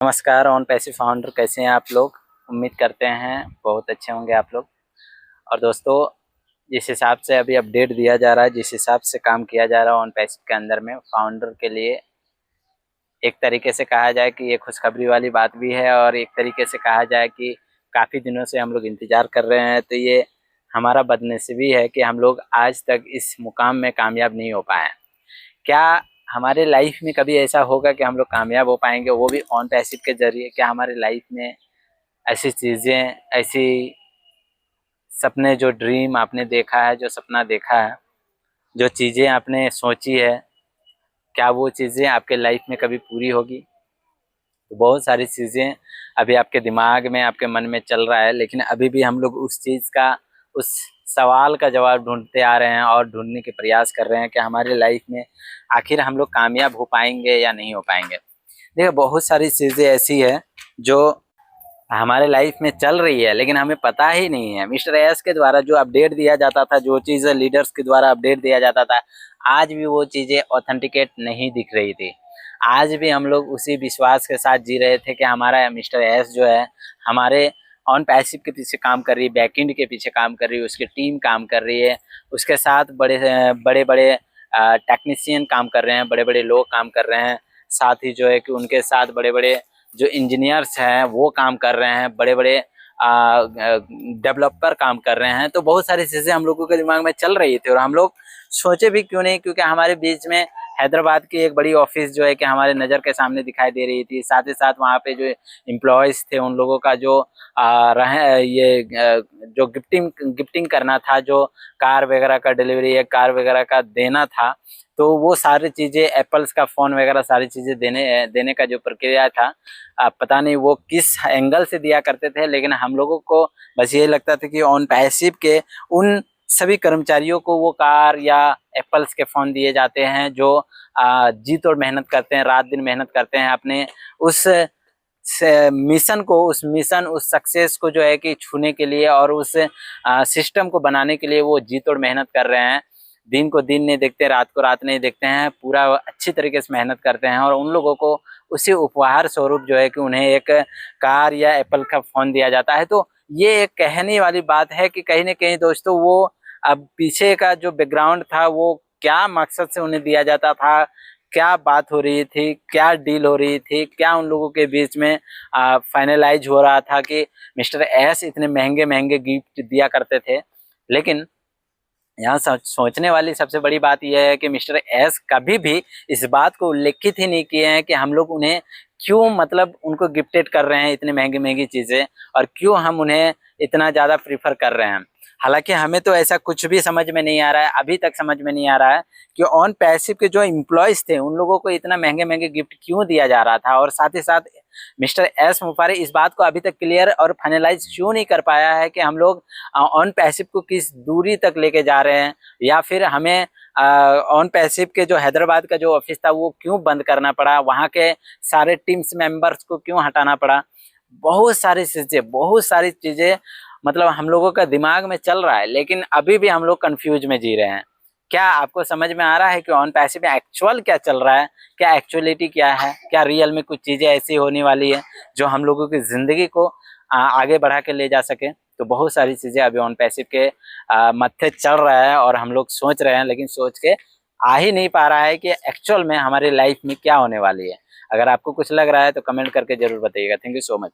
नमस्कार on passive founder, कैसे हैं आप लोग। उम्मीद करते हैं बहुत अच्छे होंगे आप लोग। और दोस्तों, जिस हिसाब से अभी अपडेट दिया जा रहा है, जिस हिसाब से काम किया जा रहा है ऑन पैसिव के अंदर में, फाउंडर के लिए एक तरीके से कहा जाए कि ये खुशखबरी वाली बात भी है, और एक तरीके से कहा जाए कि काफ़ी दिनों से हम लोग इंतज़ार कर रहे हैं। तो ये हमारा बदनसीबी है कि हम लोग आज तक इस मुकाम में कामयाब नहीं हो पाए हैं। क्या हमारे लाइफ में कभी ऐसा होगा कि हम लोग कामयाब हो पाएंगे, वो भी ऑन पैसिव के जरिए? क्या हमारे लाइफ में ऐसी चीज़ें, ऐसी सपने, जो ड्रीम आपने देखा है, जो सपना देखा है, जो चीज़ें आपने सोची है, क्या वो चीज़ें आपके लाइफ में कभी पूरी होगी? तो बहुत सारी चीज़ें अभी आपके दिमाग में, आपके मन में चल रहा है, लेकिन अभी भी हम लोग उस चीज़ का, उस सवाल का जवाब ढूंढते आ रहे हैं और ढूंढने के प्रयास कर रहे हैं कि हमारे लाइफ में आखिर हम लोग कामयाब हो पाएंगे या नहीं हो पाएंगे। देखिए, बहुत सारी चीज़ें ऐसी है जो हमारे लाइफ में चल रही है, लेकिन हमें पता ही नहीं है। मिस्टर एस के द्वारा जो अपडेट दिया जाता था, जो चीज़ें लीडर्स के द्वारा अपडेट दिया जाता था, आज भी वो चीज़ें ऑथेंटिकेट नहीं दिख रही थी। आज भी हम लोग उसी विश्वास के साथ जी रहे थे कि हमारा मिस्टर एस जो है, हमारे ऑन पैसिव के पीछे काम कर रही है, बैकएंड के पीछे काम कर रही है, उसकी टीम काम कर रही है, उसके साथ बड़े बड़े बड़े टेक्नीशियन काम कर रहे हैं, बड़े बड़े लोग काम कर रहे हैं। साथ ही जो है कि उनके साथ बड़े बड़े जो इंजीनियर्स हैं वो काम कर रहे हैं, बड़े बड़े डेवलपर काम कर रहे हैं। तो बहुत सारी चीज़ें हम लोगों के दिमाग में चल रही थी, और हम लोग सोचे भी क्यों नहीं, क्योंकि हमारे बीच में हैदराबाद की एक बड़ी ऑफिस जो है कि हमारे नज़र के सामने दिखाई दे रही थी। साथ ही साथ वहाँ पे जो एम्प्लॉयज़ थे, उन लोगों का जो जो गिफ्टिंग करना था, जो कार वगैरह का डिलीवरी या कार वगैरह का देना था, तो वो सारी चीज़ें, एप्पल्स का फ़ोन वगैरह सारी चीज़ें देने देने का जो प्रक्रिया था, पता नहीं वो किस एंगल से दिया करते थे, लेकिन हम लोगों को बस ये लगता था कि ऑन पैसिव के उन सभी कर्मचारियों को वो कार या एप्पल्स के फ़ोन दिए जाते हैं जो जी तोड़ मेहनत करते हैं, रात दिन मेहनत करते हैं अपने उस मिशन को, उस सक्सेस को जो है कि छूने के लिए, और उस सिस्टम को बनाने के लिए वो जी तोड़ मेहनत कर रहे हैं। दिन को दिन नहीं देखते, रात को रात नहीं देखते हैं, पूरा अच्छी तरीके से मेहनत करते हैं, और उन लोगों को उसी उपहार स्वरूप जो है कि उन्हें एक कार या एप्पल का फ़ोन दिया जाता है। तो ये एक कहने वाली बात है कि कहीं ना कहीं दोस्तों, वो अब पीछे का जो बैकग्राउंड था, वो क्या मकसद से उन्हें दिया जाता था, क्या बात हो रही थी, क्या डील हो रही थी, क्या उन लोगों के बीच में फाइनलाइज हो रहा था कि मिस्टर एस इतने महंगे महंगे गिफ्ट दिया करते थे। लेकिन यहाँ सोचने वाली सबसे बड़ी बात यह है कि मिस्टर एस कभी भी इस बात को उल्लेखित ही नहीं किए हैं कि हम लोग उन्हें क्यों, मतलब उनको गिफ्टेड कर रहे हैं इतनी महंगी महंगी चीज़ें, और क्यों हम उन्हें इतना ज़्यादा प्रीफर कर रहे हैं। हालांकि हमें तो ऐसा कुछ भी समझ में नहीं आ रहा है, अभी तक समझ में नहीं आ रहा है कि ऑन पैसिव के जो एम्प्लॉयज़ थे, उन लोगों को इतना महंगे महंगे गिफ्ट क्यों दिया जा रहा था। और साथ ही साथ मिस्टर एस मुफारी इस बात को अभी तक क्लियर और फाइनलाइज क्यों नहीं कर पाया है कि हम लोग ऑन पैसिव को किस दूरी तक लेके जा रहे हैं, या फिर हमें ऑन पैसिव के जो हैदराबाद का जो ऑफिस था वो क्यों बंद करना पड़ा, वहाँ के सारे टीम्स मेंबर्स को क्यों हटाना पड़ा। बहुत सारी चीज़ें मतलब हम लोगों का दिमाग में चल रहा है, लेकिन अभी भी हम लोग कंफ्यूज में जी रहे हैं। क्या आपको समझ में आ रहा है कि ऑन पैसिव में एक्चुअल क्या चल रहा है, क्या एक्चुअलिटी क्या है, क्या रियल में कुछ चीज़ें ऐसी होने वाली है जो हम लोगों की ज़िंदगी को आगे बढ़ा के ले जा सके। तो बहुत सारी चीज़ें अभी ऑन पैसिव के मत्थे चल रहा है, और हम लोग सोच रहे हैं, लेकिन सोच के आ ही नहीं पा रहा है कि एक्चुअल में हमारी लाइफ में क्या होने वाली है। अगर आपको कुछ लग रहा है तो कमेंट करके जरूर बताइएगा। Thank you so much.